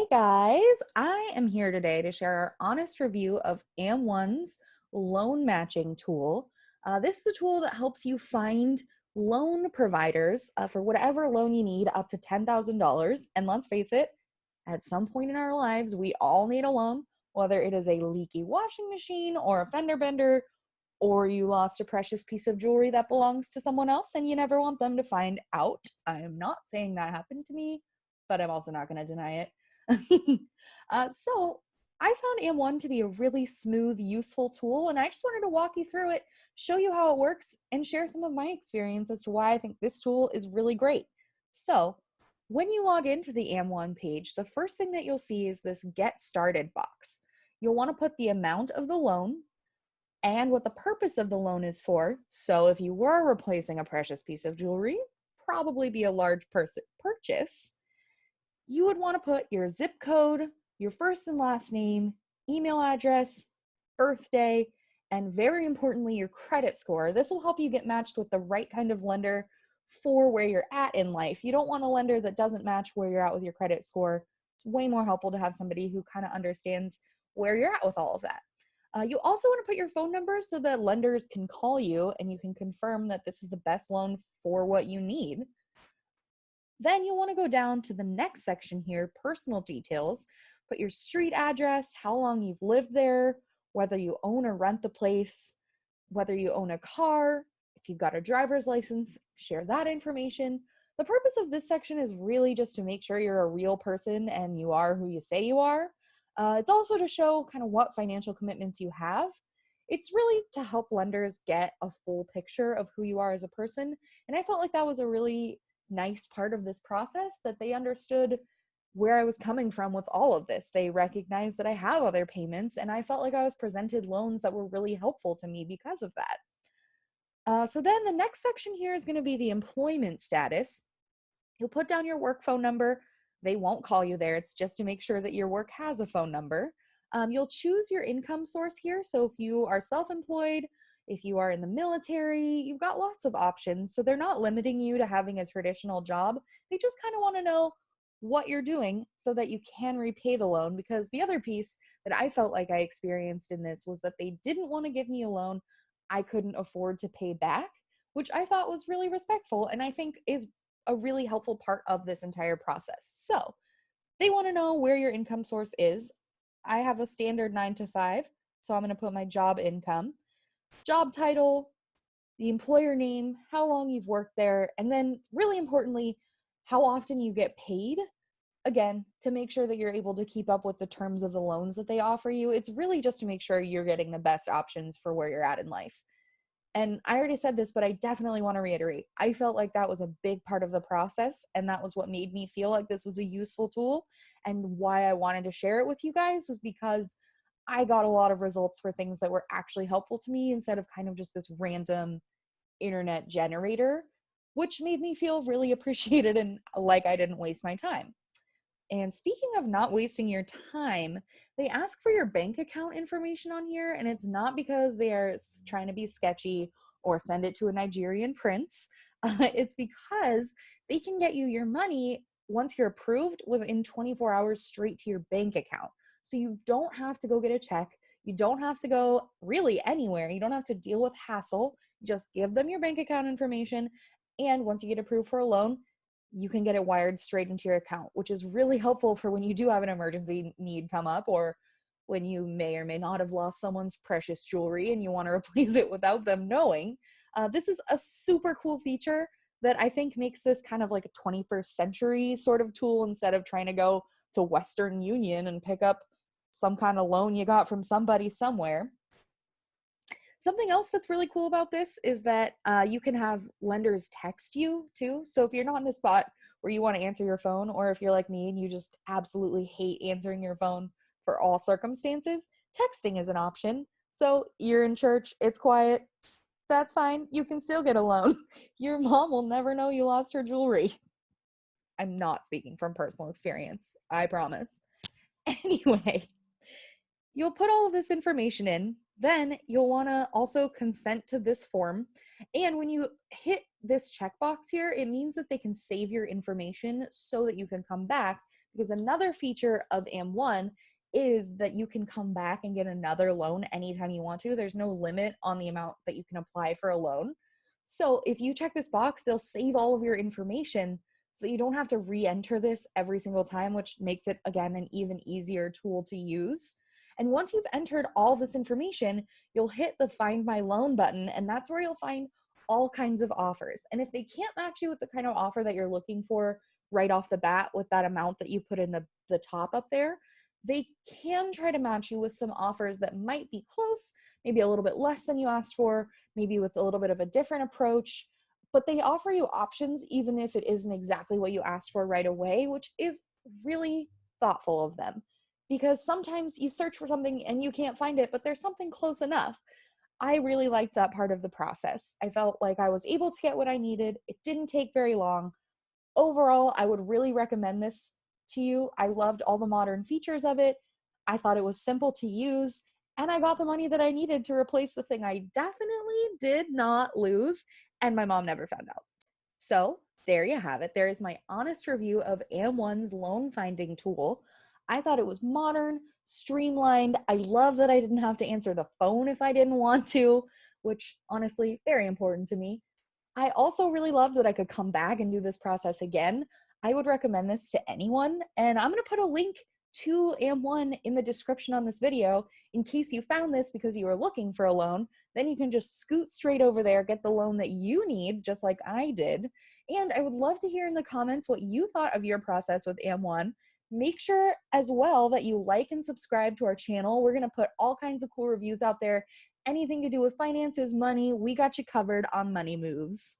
Hey guys, I am here today to share our honest review of AmOne's loan matching tool. This is a tool that helps you find loan providers for whatever loan you need up to $10,000. And let's face it, at some point in our lives, we all need a loan, whether it is a leaky washing machine or a fender bender, or you lost a precious piece of jewelry that belongs to someone else and you never want them to find out. I am not saying that happened to me, but I'm also not going to deny it. So I found AmOne to be a really smooth, useful tool, and I just wanted to walk you through it, show you how it works, and share some of my experience as to why I think this tool is really great. So when you log into the AmOne page, the first thing that you'll see is this Get Started box. You'll want to put the amount of the loan and what the purpose of the loan is for. So if you were replacing a precious piece of jewelry, probably be a large purchase, you would want to put your zip code, your first and last name, email address, birthday, and very importantly, your credit score. This will help you get matched with the right kind of lender for where you're at in life. You don't want a lender that doesn't match where you're at with your credit score. It's way more helpful to have somebody who kind of understands where you're at with all of that. You also want to put your phone number so that lenders can call you and you can confirm that this is the best loan for what you need. Then you'll want to go down to the next section here, personal details. Put your street address, how long you've lived there, whether you own or rent the place, whether you own a car, if you've got a driver's license, share that information. The purpose of this section is really just to make sure you're a real person and you are who you say you are. It's also to show kind of what financial commitments you have. It's really to help lenders get a full picture of who you are as a person. And I felt like that was a really nice part of this process, that they understood where I was coming from with all of this. They recognized that I have other payments, and I felt like I was presented loans that were really helpful to me because of that. So then the next section here is going to be the employment status. You'll put down your work phone number. They won't call you there. It's just to make sure that your work has a phone number. You'll choose your income source here. So if you are self-employed, if you are in the military, you've got lots of options. So they're not limiting you to having a traditional job. They just kind of want to know what you're doing so that you can repay the loan. Because the other piece that I felt like I experienced in this was that they didn't want to give me a loan I couldn't afford to pay back, which I thought was really respectful and I think is a really helpful part of this entire process. So they want to know where your income source is. I have a standard 9 to 5, so I'm going to put my job income, job title, the employer name, how long you've worked there, and then really importantly, how often you get paid. Again, to make sure that you're able to keep up with the terms of the loans that they offer you. It's really just to make sure you're getting the best options for where you're at in life. And I already said this, but I definitely want to reiterate. I felt like that was a big part of the process, and that was what made me feel like this was a useful tool. And why I wanted to share it with you guys was because I got a lot of results for things that were actually helpful to me instead of kind of just this random internet generator, which made me feel really appreciated and like I didn't waste my time. And speaking of not wasting your time, they ask for your bank account information on here, and it's not because they are trying to be sketchy or send it to a Nigerian prince. It's because they can get you your money once you're approved within 24 hours straight to your bank account. So you don't have to go get a check. You don't have to go really anywhere. You don't have to deal with hassle. Just give them your bank account information. And once you get approved for a loan, you can get it wired straight into your account, which is really helpful for when you do have an emergency need come up, or when you may or may not have lost someone's precious jewelry and you want to replace it without them knowing. This is a super cool feature that I think makes this kind of like a 21st century sort of tool instead of trying to go to Western Union and pick up some kind of loan you got from somebody somewhere. Something else that's really cool about this is that you can have lenders text you too. So if you're not in a spot where you want to answer your phone, or if you're like me and you just absolutely hate answering your phone for all circumstances, texting is an option. So you're in church, it's quiet, that's fine. You can still get a loan. Your mom will never know you lost her jewelry. I'm not speaking from personal experience, I promise. Anyway, you'll put all of this information in. Then you'll want to also consent to this form. And when you hit this checkbox here, it means that they can save your information so that you can come back because another feature of AmOne is that you can come back and get another loan anytime you want to. There's no limit on the amount that you can apply for a loan. So if you check this box, they'll save all of your information so that you don't have to re-enter this every single time, which makes it, again, an even easier tool to use. And once you've entered all this information, you'll hit the Find My Loan button, and that's where you'll find all kinds of offers. And if they can't match you with the kind of offer that you're looking for right off the bat with that amount that you put in the top up there, they can try to match you with some offers that might be close, maybe a little bit less than you asked for, maybe with a little bit of a different approach, but they offer you options even if it isn't exactly what you asked for right away, which is really thoughtful of them. Because sometimes you search for something and you can't find it, but there's something close enough. I really liked that part of the process. I felt like I was able to get what I needed. It didn't take very long. Overall, I would really recommend this to you. I loved all the modern features of it. I thought it was simple to use, and I got the money that I needed to replace the thing I definitely did not lose, and my mom never found out. So there you have it. There is my honest review of AmOne's loan finding tool. I thought it was modern, streamlined. I love that I didn't have to answer the phone if I didn't want to, which honestly, very important to me. I also really love that I could come back and do this process again. I would recommend this to anyone, and I'm going to put a link to AmOne in the description on this video in case you found this because you were looking for a loan. Then you can just scoot straight over there, get the loan that you need, just like I did. And I would love to hear in the comments what you thought of your process with AmOne. Make sure as well that you like and subscribe to our channel. We're going to put all kinds of cool reviews out there. Anything to do with finances, money, we got you covered on Money Moves.